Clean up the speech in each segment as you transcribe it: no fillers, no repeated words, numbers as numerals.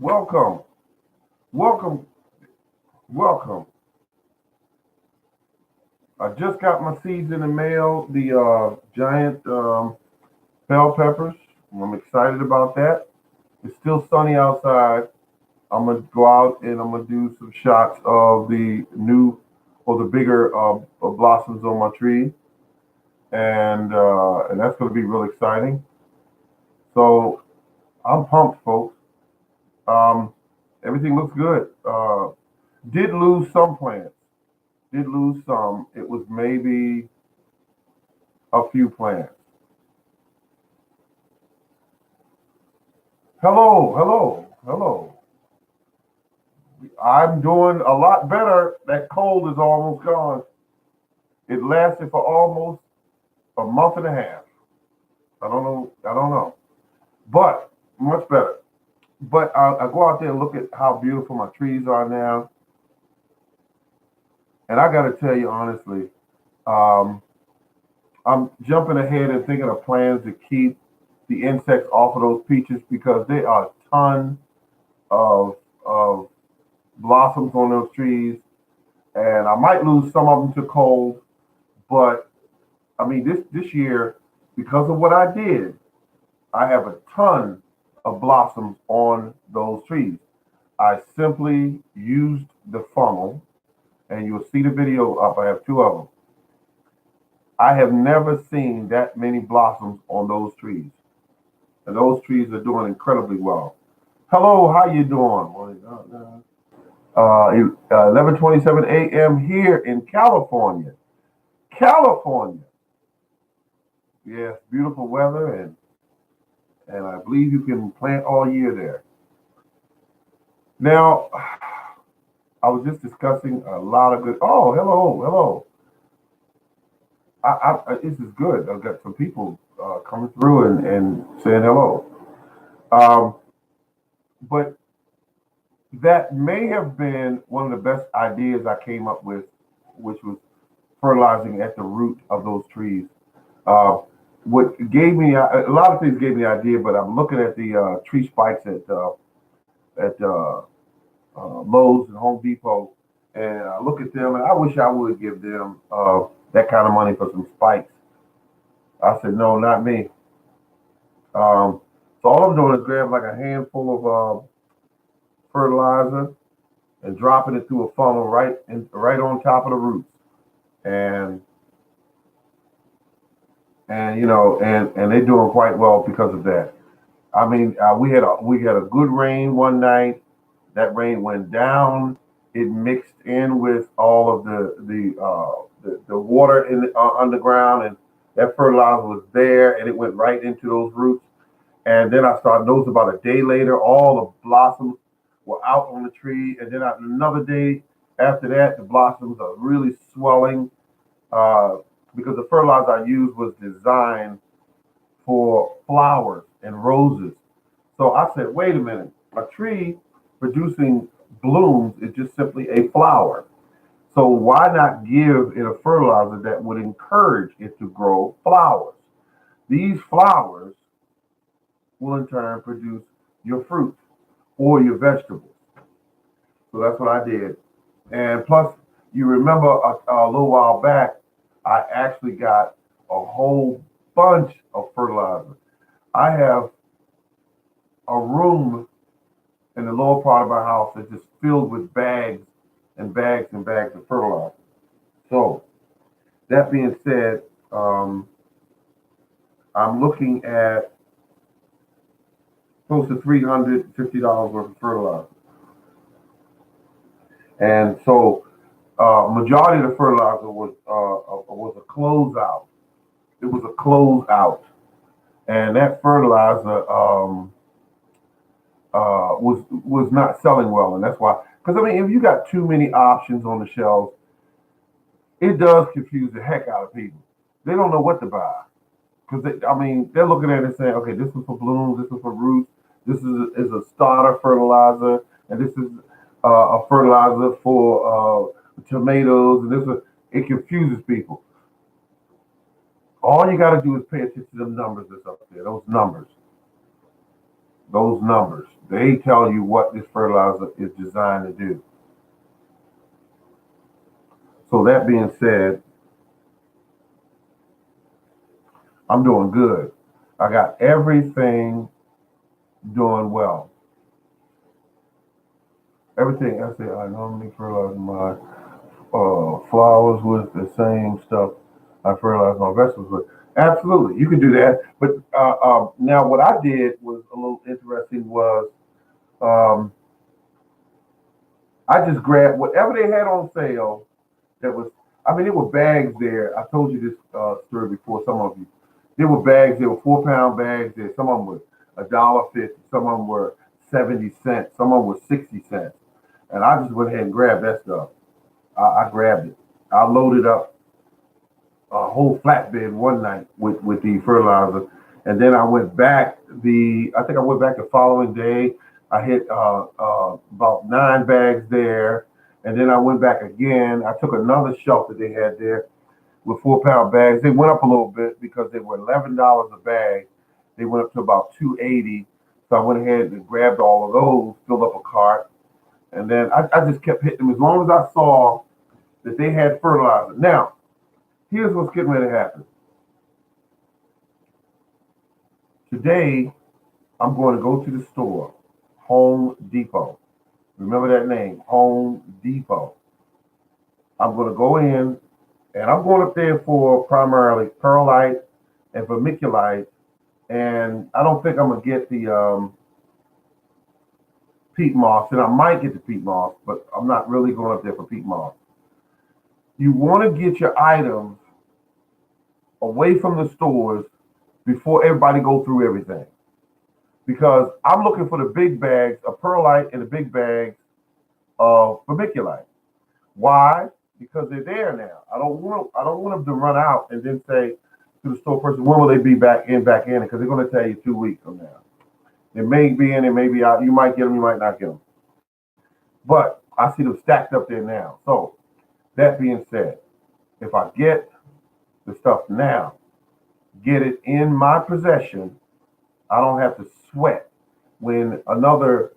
Welcome, welcome, welcome. I just got my seeds in the mail, the giant bell peppers. I'm excited about that. It's still sunny outside. I'm gonna go out and I'm gonna do some shots of the new or the bigger blossoms on my tree, and that's gonna be real exciting. So I'm pumped, folks. Um, Everything looks good. Did lose some plants. Did lose some. It was maybe a few plants. Hello, hello, hello. I'm doing a lot better. That cold is almost gone. It lasted for almost a month and a half. I don't know. I don't know. But much better. But I go out there and look at how beautiful my trees are now. And I got to tell you honestly, um, I'm jumping ahead and thinking of plans to keep the insects off of those peaches because there are a ton of blossoms on those trees, and I might lose some of them to cold. But I mean, this year, because of what I did, I have a ton of blossoms on those trees. I simply used the funnel, and you'll see the video up. I have two of them. I have never seen that many blossoms on those trees, and those trees are doing incredibly well. Hello, how you doing? 11:27 a.m. here in California. California. Yes, beautiful weather, and I believe you can plant all year there. Now, I was just discussing a lot of good. Oh, hello, hello. This is good. I've got some people coming through and saying hello. Um, but that may have been one of the best ideas I came up with, which was fertilizing at the root of those trees. Uh, what gave me a lot of things gave me the idea, but I'm looking at the tree spikes at Lowe's and Home Depot, and I look at them, and I wish I would give them that kind of money for some spikes. I said, no, not me. So all I'm doing is grab like a handful of fertilizer and dropping it through a funnel right on top of the roots, and and they're doing quite well because of that. I mean, we had a good rain one night. That rain went down. It mixed in with all of the water in underground, and that fertilizer was there, and it went right into those roots. And then I started noticing about a day later, all the blossoms were out on the tree, and then another day after that, the blossoms are really swelling uh, because the fertilizer I used was designed for flowers and roses. So I said, wait a minute, a tree producing blooms is just simply a flower. So why not give it a fertilizer that would encourage it to grow flowers? These flowers will in turn produce your fruit or your vegetables. So that's what I did. And plus, you remember a little while back, I actually got a whole bunch of fertilizer. I have a room in the lower part of my house that's just filled with bags and bags and bags of fertilizer. So that being said, um, I'm looking at close to $350 worth of fertilizer. And so majority of the fertilizer was a closeout. It was a closeout, and that fertilizer was not selling well, and that's why. Because I mean, if you got too many options on the shelves, it does confuse the heck out of people. They don't know what to buy because I mean, they're looking at it and saying, okay, this is for blooms, this is for roots, this is a starter fertilizer, and this is a fertilizer for tomatoes, and it confuses people. All you got to do is pay attention to the numbers that's up there. Those numbers. They tell you what this fertilizer is designed to do. So that being said, I'm doing good. I got everything doing well. Everything I say, I normally fertilize my flowers with the same stuff I fertilize my vegetables with. Absolutely, you can do that. But now, what I did was a little interesting. Was um, I just grabbed whatever they had on sale. That was, I mean, there were bags there. I told you this story before. Some of you, there were bags. There were 4 pound bags there. Some of them were $1.50. Some of them were 70 cents. Some of them were 60 cents. And I just went ahead and grabbed that stuff. I grabbed it. I loaded up a whole flatbed one night with the fertilizer, and then I went back. I think I went back the following day. I hit about 9 bags there, and then I went back again. I took another shelf that they had there with 4 pound bags. They went up a little bit because they were $11 a bag. They went up to about 280. So I went ahead and grabbed all of those, filled up a cart, and then I just kept hitting them as long as I saw that they had fertilizer. Now, here's what's getting ready to happen. Today, I'm going to go to the store, Home Depot. Remember that name, Home Depot. I'm going to go in, and I'm going up there for primarily perlite and vermiculite, and I don't think I'm going to get the peat moss, and I might get the peat moss, but I'm not really going up there for peat moss. You want to get your items away from the stores before everybody go through everything. Because I'm looking for the big bags of perlite and the big bags of vermiculite. Why? Because they're there now. I don't want them to run out and then say to the store person, when will they be back in? Because they're going to tell you 2 weeks from now. They may be in, they may be out. You might get them, you might not get them. But I see them stacked up there now. So that being said, if I get the stuff now, get it in my possession, I don't have to sweat when another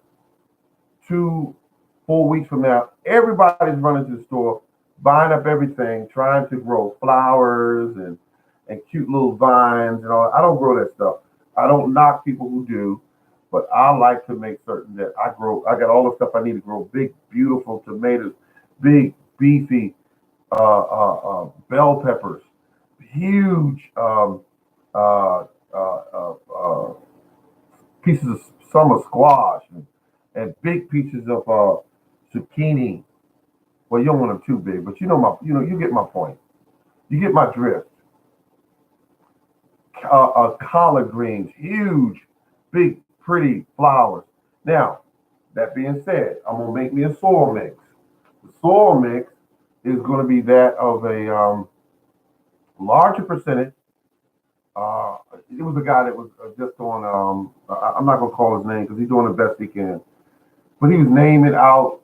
4 weeks from now, everybody's running to the store, buying up everything, trying to grow flowers and cute little vines and all. I don't grow that stuff. I don't knock people who do, but I like to make certain that I got all the stuff I need to grow big, beautiful tomatoes, big, beefy bell peppers, huge uh, uh, uh, pieces of summer squash and big pieces of zucchini. Well, you don't want them too big, but you get my point. You get my drift. Collard greens, huge, big, pretty flowers. Now, that being said, I'm gonna make me a soil mix. The soil mix is going to be that of a larger percentage. It was a guy that was just on. I'm not going to call his name because he's doing the best he can. But he was naming out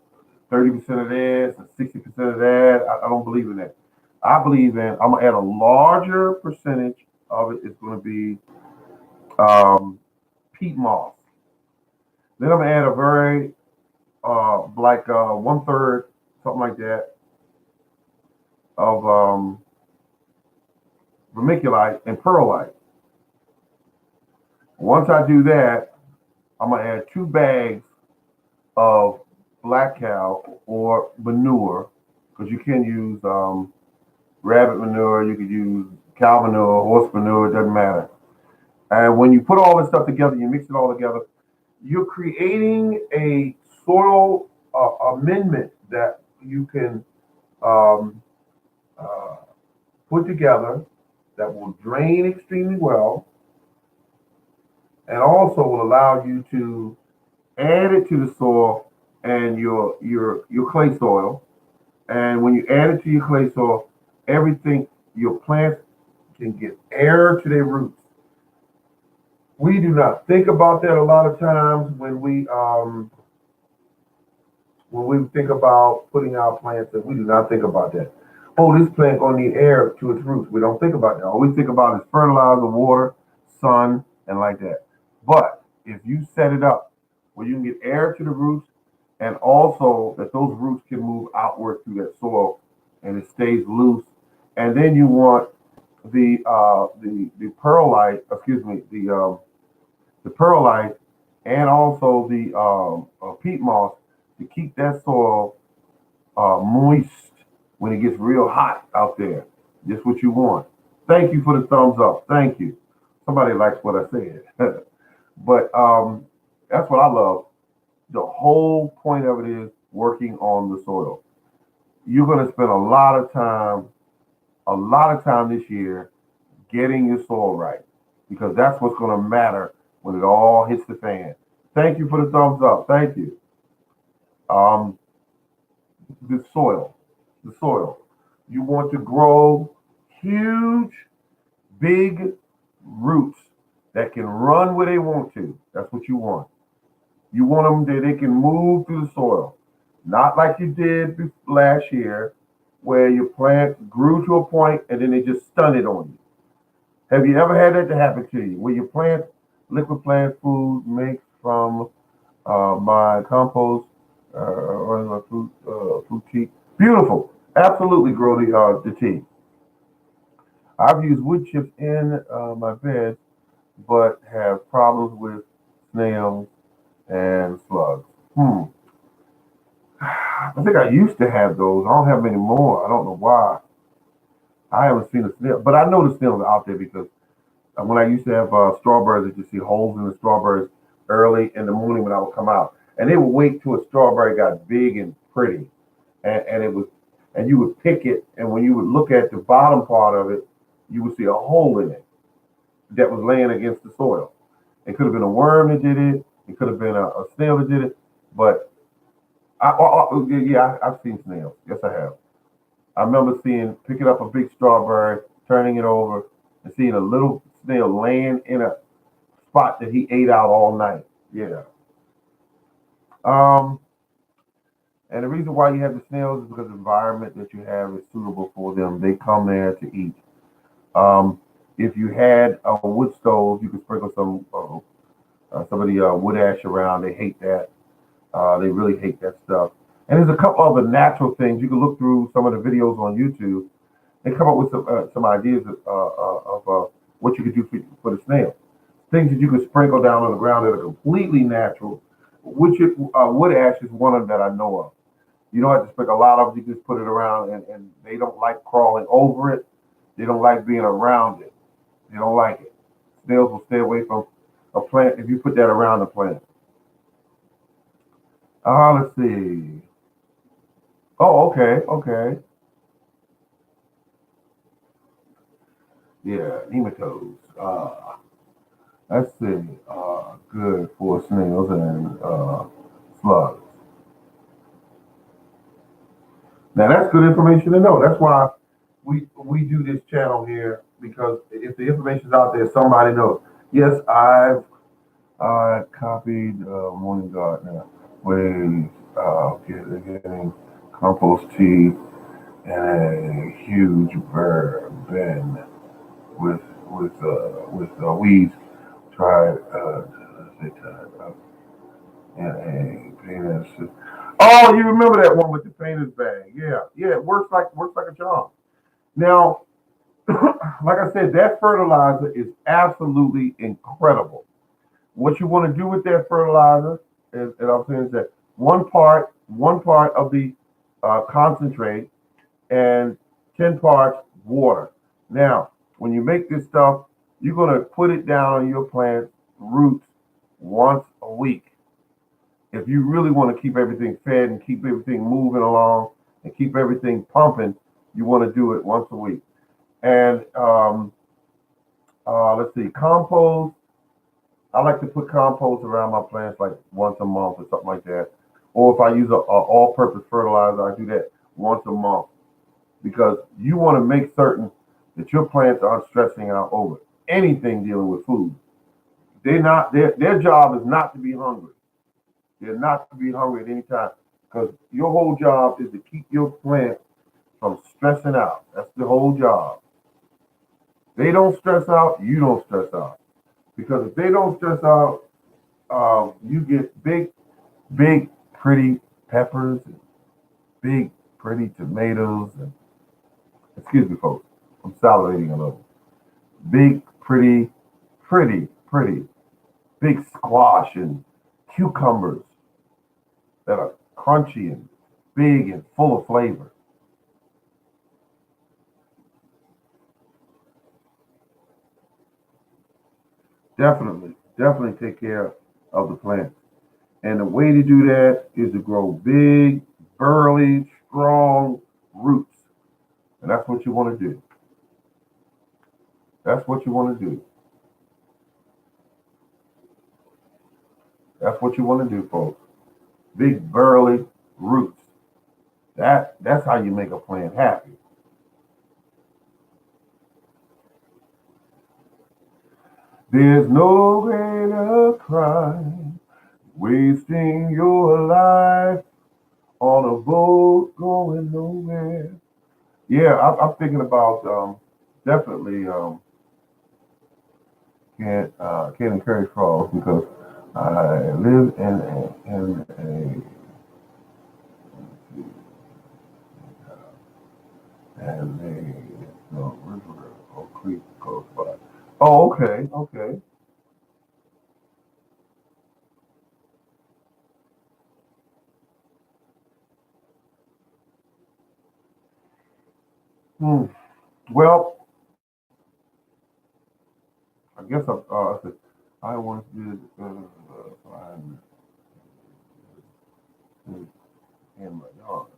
30% of this and 60% of that. I don't believe in that. I believe in. I'm going to add a larger percentage of it. It's going to be peat moss. Then I'm going to add a very like 1/3, something like that, of vermiculite and perlite. Once I do that, I'm gonna add 2 bags of black cow or manure, because you can use rabbit manure, you could use cow manure, horse manure, it doesn't matter. And when you put all this stuff together, you mix it all together, you're creating a soil amendment that you can um, uh, put together that will drain extremely well and also will allow you to add it to the soil and your clay soil. And when you add it to your clay soil, everything your plants can get air to their roots. We do not think about that a lot of times when we think about putting our plants in. We do not think about that. Oh, this plant gonna need air to its roots. We don't think about that. All we think about is fertilizer, water, sun, and like that. But if you set it up where you can get air to the roots, and also that those roots can move outward through that soil, and it stays loose. And then you want the perlite, excuse me, the perlite, and also the peat moss to keep that soil moist when it gets real hot out there. Just what you want. Thank you for the thumbs up. Thank you. Somebody likes what I said. But that's what I love. The whole point of it is working on the soil. You're going to spend a lot of time this year getting your soil right because that's what's going to matter when it all hits the fan. Thank you for the thumbs up. Thank you. Um, the soil, the soil. You want to grow huge, big roots that can run where they want to. That's what you want. You want them that they can move through the soil, not like you did last year, where your plant grew to a point and then they just stunted on you. Have you ever had that to happen to you? Where your plant, liquid plant food mixed from my compost or my fruit tea? Beautiful. Absolutely grow the tea. I've used wood chips in my bed, but have problems with snails and slugs. I think I used to have those. I don't have them anymore. I don't know why. I haven't seen a snail, but I know the snails are out there because when I used to have strawberries, I used to see holes in the strawberries early in the morning when I would come out, and they would wait till a strawberry got big and pretty, and it was, and you would pick it, and when you would look at the bottom part of it, you would see a hole in it that was laying against the soil. It could have been a worm that did it. It could have been a snail that did it, but yeah, I've seen snails. Yes, I have. I remember picking up a big strawberry, turning it over, and seeing a little snail laying in a spot that he ate out all night. Yeah. Um, and the reason why you have the snails is because the environment that you have is suitable for them. They come there to eat. Um, if you had a wood stove, you could sprinkle some of the wood ash around. They hate that. They really hate that stuff. And there's a couple other natural things. You can look through some of the videos on YouTube and come up with some ideas of what you could do for the snail. Things that you could sprinkle down on the ground that are completely natural. Wood ash is one of them that I know of. You don't have to sprinkle a lot of it. You just put it around, and they don't like crawling over it. They don't like being around it. They don't like it. Snails will stay away from a plant if you put that around the plant. Let's see. Oh, okay, okay. Yeah, nematodes. Let's see. Good for snails and slugs. Now that's good information to know. That's why we do this channel here because if the information's out there, somebody knows. Yes, I've copied Morning Gardener ways getting compost tea in a huge bin with weeds. Tried and a penis. Oh, you remember that one with the painter's bag? Yeah, yeah. It works like a charm. Now, like I said, that fertilizer is absolutely incredible. What you want to do with that fertilizer is, and I'm saying is that one part of the concentrate and 10 parts water. Now, when you make this stuff, you're going to put it down on your plant roots once a week. If you really want to keep everything fed and keep everything moving along and keep everything pumping, you want to do it once a week. And let's see, compost. I like to put compost around my plants like once a month or something like that. Or if I use a all-purpose fertilizer, I do that once a month because you want to make certain that your plants aren't stressing out over anything dealing with food. They're not their job is not to be hungry. They're not to be hungry at any time because your whole job is to keep your plant from stressing out. That's the whole job. They don't stress out, you don't stress out. Because if they don't stress out, You get big, pretty peppers, and big, pretty tomatoes. And, excuse me, folks. I'm salivating a little. Big, pretty, big squash and cucumbers that are crunchy and big and full of flavor. Definitely take care of the plants. And the way to do that is to grow big, burly, strong roots. And that's what you want to do. That's what you want to do. That's what you want to do, folks. Big, burly roots. That's how you make a plant happy. There's no greater crime wasting your life on a boat going nowhere. Yeah, I'm thinking about definitely can't encourage frogs because I live in a no, river or creek close by. Oh, okay. Hmm. Well, I guess I said I once did find snake in my yard.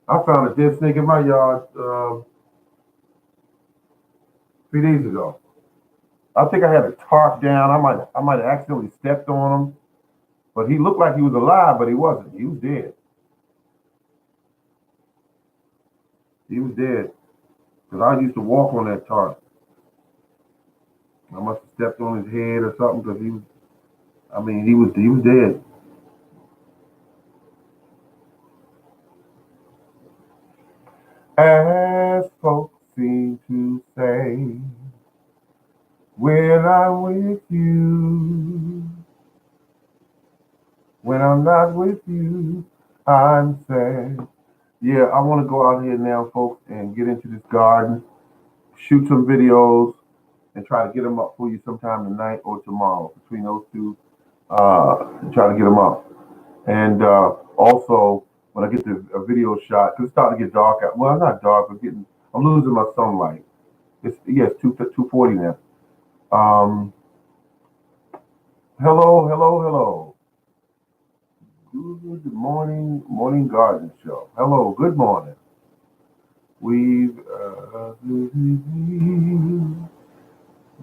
I found a dead snake in my yard 3 days ago. I think I had a tarp down. I might have accidentally stepped on him, but he looked like he was alive, but he wasn't. He was dead. He was dead because I used to walk on that tarp. I must have stepped on his head or something because he was. I mean, he was dead. As folks seem to say, when I'm with you, when I'm not with you, I'm sad. Yeah, I want to go out here now, folks, and get into this garden, shoot some videos, and try to get them up for you sometime tonight or tomorrow. Between those two, try to get them up. And also, when I get the a video shot, 'cause it's starting to get dark out. Well, not dark, but I'm losing my sunlight. It's yes, 2:40 now. Um, hello. Good morning garden show. Hello, good morning. We've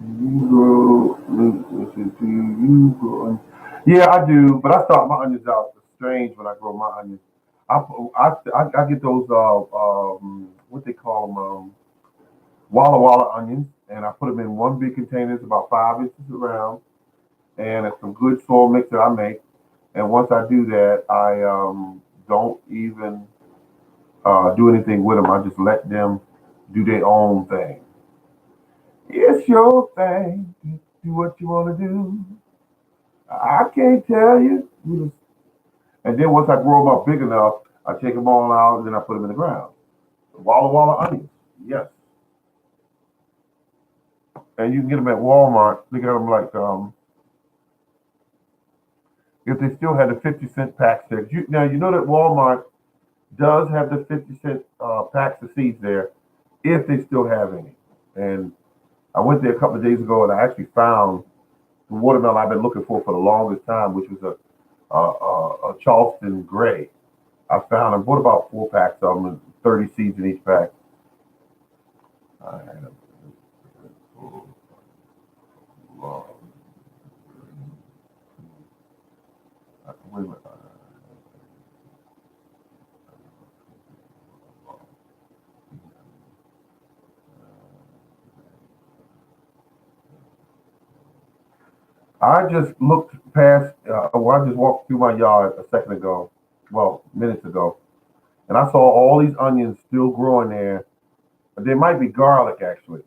you grow, listen to you grow. Yeah, I do, but I start my onions out. It's strange when I grow my onions. I get those what they call them Walla onions, and I put them in one big container. It's about 5 inches around, and it's some good soil mix that I make. And once I do that, I don't even do anything with them. I just let them do their own thing. It's your thing. Do what you want to do. I can't tell you. And then once I grow them up big enough, I take them all out and then I put them in the ground. Walla onions. Yes. And you can get them at Walmart. Look at them like if they still had the 50-cent packs there. Now you know that Walmart does have the 50-cent packs of seeds there if they still have any. And I went there a couple of days ago and I actually found the watermelon I've been looking for the longest time, which was a Charleston Gray. I found I bought about 4 packs of them and 30 seeds in each pack. I had a wait a minute. I just looked past. Well, I just walked through my yard a second ago, well, minutes ago, and I saw all these onions still growing there. They might be garlic, actually.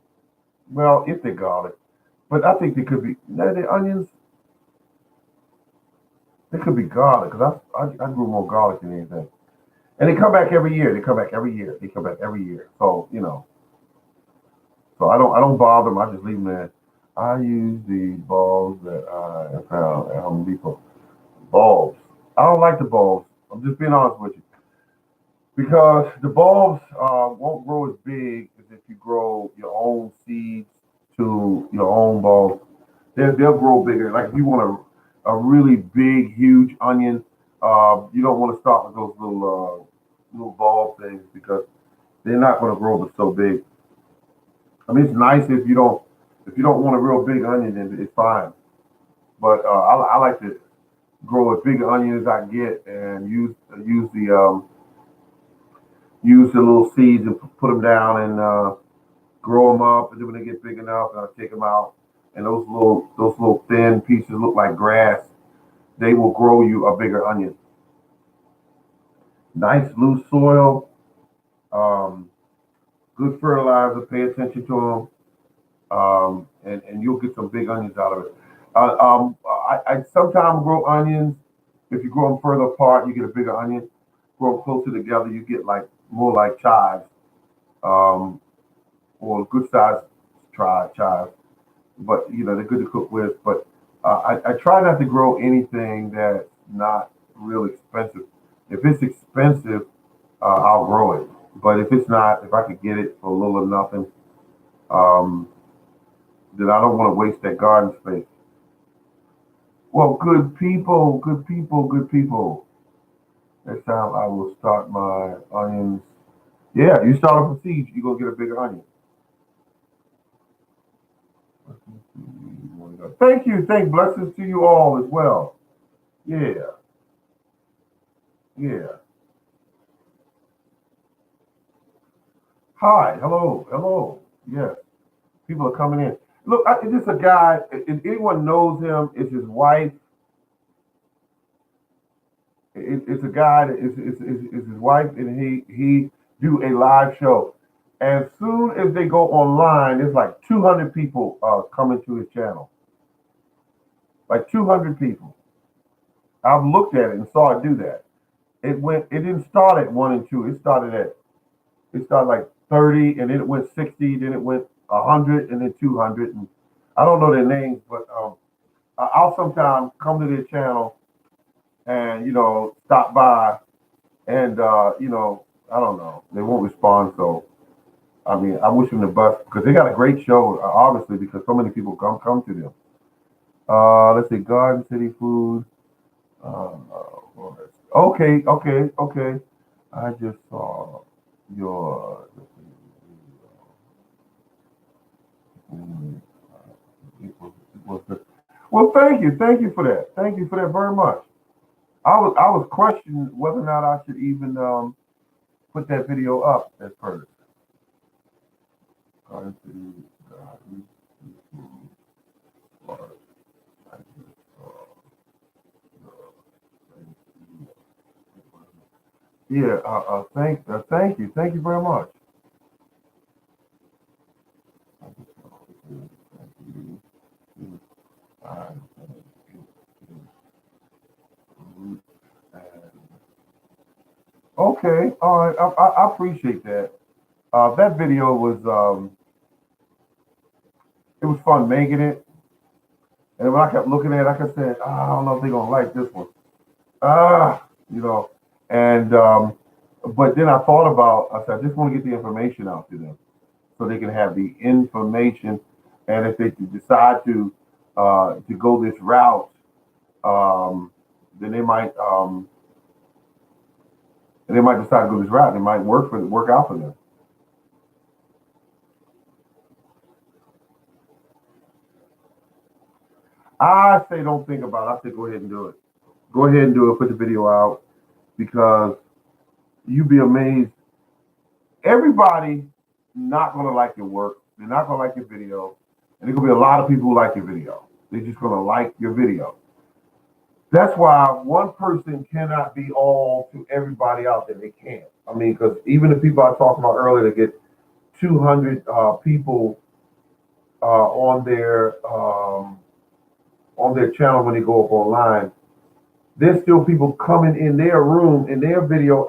Well, if they're garlic, but I think they could be. No, the onions. It could be garlic because I grew more garlic than anything. And they come back every year. They come back every year. They come back every year. So so I don't bother them. I just leave them there. I use the bulbs that I found at Home Depot. Bulbs. I don't like the bulbs. I'm just being honest with you because the bulbs won't grow as big as if you grow your own seeds to your own bulbs. They'll grow bigger. Like if you want a really big, huge onion, you don't want to start with those little bulb things because they're not going to grow but so big. I mean, it's nice if you don't want a real big onion, then it's fine. But I like to grow as big an onion as I get and use the little seeds and put them down and grow them up. And then when they get big enough, I'll take them out. And those little thin pieces look like grass. They will grow you a bigger onion. Nice loose soil, um, good fertilizer. Pay attention to them, and you'll get some big onions out of it. I sometimes grow onions. If you grow them further apart, you get a bigger onion. Grow them closer together, you get like more like chives, um, or good sized chives. But they're good to cook with. But I try not to grow anything that's not real expensive. If it's expensive, I'll grow it. But if it's not, if I could get it for a little or nothing, um, then I don't want to waste that garden space. Well, good people, good people, good people. Next time I will start my onions. Yeah, you start off with seeds, you're gonna get a bigger onion. Thank you. Thank blessings to you all as well. Yeah, yeah. Hi, hello, hello. Yes, people are coming in. Look, it's just a guy. If anyone knows him, it's his wife. It's a guy that is his wife, and he do a live show. As soon as they go online, there's like 200 people coming to his channel. Like 200 people. I've looked at it and saw it do that. It didn't start at one and two. It started like 30, and then it went 60, then it went 100, and then 200. And I don't know their names, but I'll sometimes come to their channel and stop by, and I don't know, they won't respond. So I mean, I wish them the best because they got a great show, obviously, because so many people come to them. Let's see, Garden City Food. Uh, okay, okay, okay. I just saw your. Well, thank you for that. Thank you for that very much. I was questioning whether or not I should even put that video up at first. Garden City, Garden City, Florida. I just saw Yeah, thank you very much. Okay, all right, I appreciate that. That video it was fun making it, and when I kept looking at it, I kept saying, I don't know if they're gonna like this one. Ah, you know, and but then I thought about, I said, I just want to get the information out to them so they can have the information, and if they decide to go this route, um, then they might decide to go this route. It might work out for them. I say don't think about it. I say go ahead and do it. Go ahead and do it. Put the video out because you'd be amazed. Everybody not gonna like your work. They're not gonna like your video, and there's gonna be a lot of people who like your video. They're just gonna like your video. That's why one person cannot be all to everybody out there. They can't. I mean, because even the people I talked about earlier, they get 200 people on their channel when they go up online. There's still people coming in their room, in their video,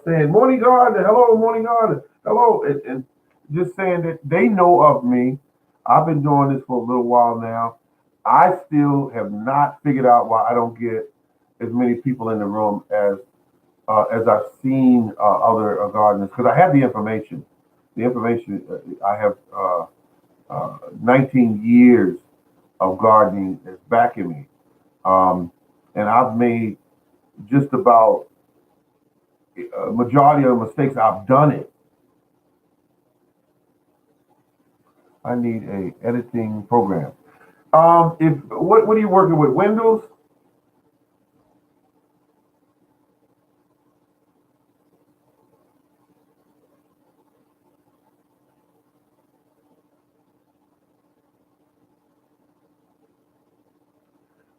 saying, Morning Garden, hello, Morning Garden, hello. And just saying that they know of me. I've been doing this for a little while now. I still have not figured out why I don't get as many people in the room as I've seen other gardeners, because I have the information. The information, I have 19 years of gardening is backing me. Um, and I've made just about a majority of the mistakes. I've done it. I need a editing program. If what are you working with? Windows?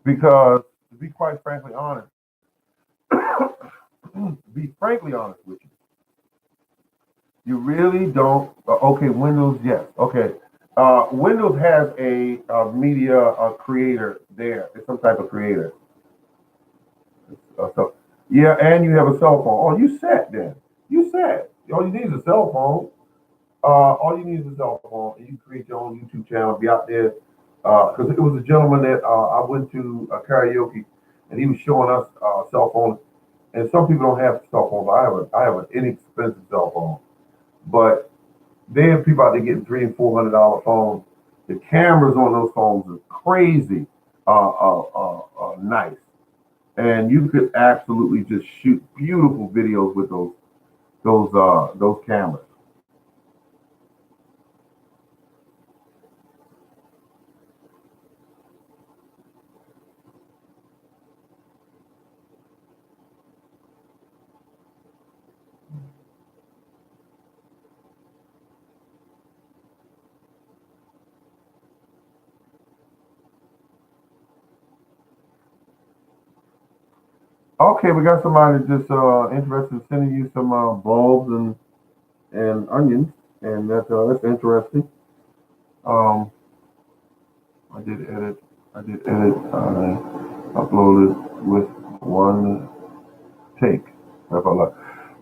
Because to be quite frankly honest, be frankly honest with you, you really don't. Okay, Windows, yes. Okay, Windows has a media creator there. It's some type of creator. So yeah, and you have a cell phone. Oh, you set then. You set. All you need is a cell phone. All you need is a cell phone, and you can create your own YouTube channel. Be out there. Because it was a gentleman that I went to karaoke, and he was showing us cell phones. And some people don't have cell phones. I have an inexpensive cell phone, but they have people out there getting $300 and $400 phones. The cameras on those phones are crazy, nice, and you could absolutely just shoot beautiful videos with those cameras. Okay, we got somebody just interested in sending you some bulbs and onions, and that's interesting. Um, I did edit. I did edit. I uploaded with one take. That's a lot.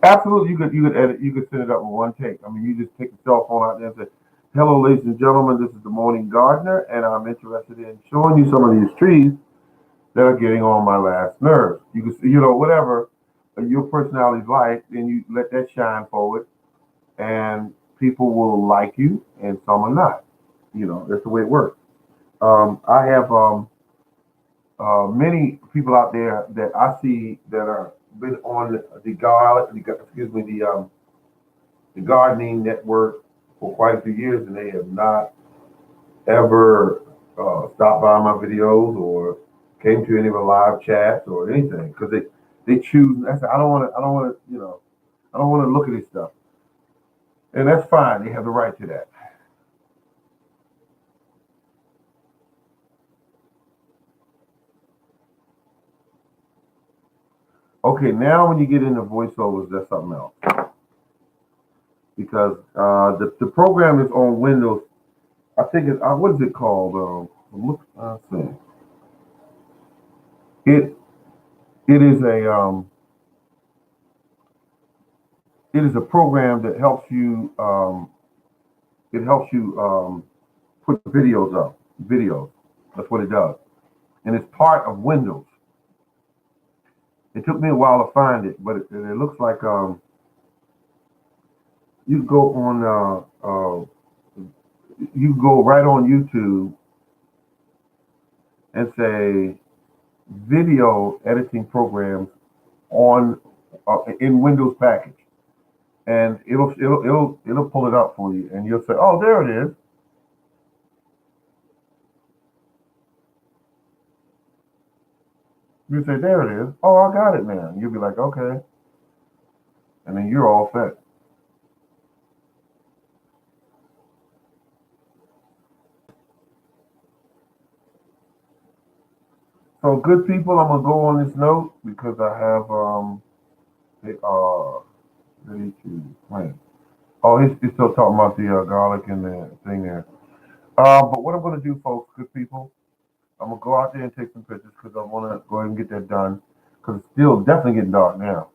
Absolutely, you could edit. You could set it up with one take. I mean, you just take the cell phone out there and say, "Hello, ladies and gentlemen. This is the Morning Gardener, and I'm interested in showing you some of these trees that are getting on my last nerves." You can, whatever your personality's like, then you let that shine forward, and people will like you, and some are not. That's the way it works. I have many people out there that I see that are been on the gardening network for quite a few years, and they have not ever stopped by my videos or came to any of the live chats or anything because they choose. I said, I don't want to look at this stuff, and that's fine. They have the right to that. Okay, now when you get into voiceovers, that's something else because the program is on Windows. I think what is it called? Look, I see. It it is a it is a program that helps you. It helps you put videos up. Videos. That's what it does, and it's part of Windows. It took me a while to find it, but it looks like you go on you go right on YouTube and say video editing programs on in Windows package, and it'll pull it up for you, and you'll say, "Oh, there it is." You say, "There it is." "Oh, I got it now." You'll be like, "Okay," and then you're all set. So, good people, I'm gonna go on this note because I have they are ready to plant. Oh, he's still talking about the garlic and the thing there. But what I'm gonna do, folks, good people, I'm gonna go out there and take some pictures because I want to go ahead and get that done. because it's still definitely getting dark now.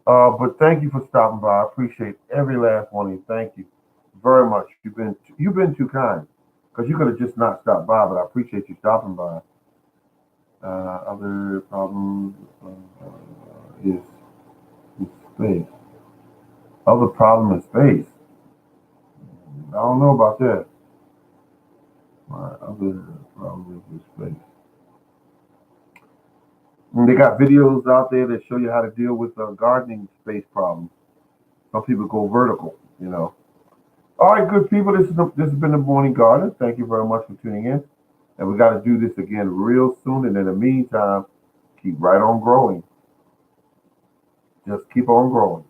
But thank you for stopping by. I appreciate every last one of you. Thank you very much. You've been too kind because you could have just not stopped by, but I appreciate you stopping by. Other problem is space. Other problem is space. I don't know about that. My other problem is space. And they got videos out there that show you how to deal with gardening space problems. Some people go vertical. All right, good people. This has been the Morning Garden. Thank you very much for tuning in. And we got to do this again real soon. And in the meantime, keep right on growing. Just keep on growing.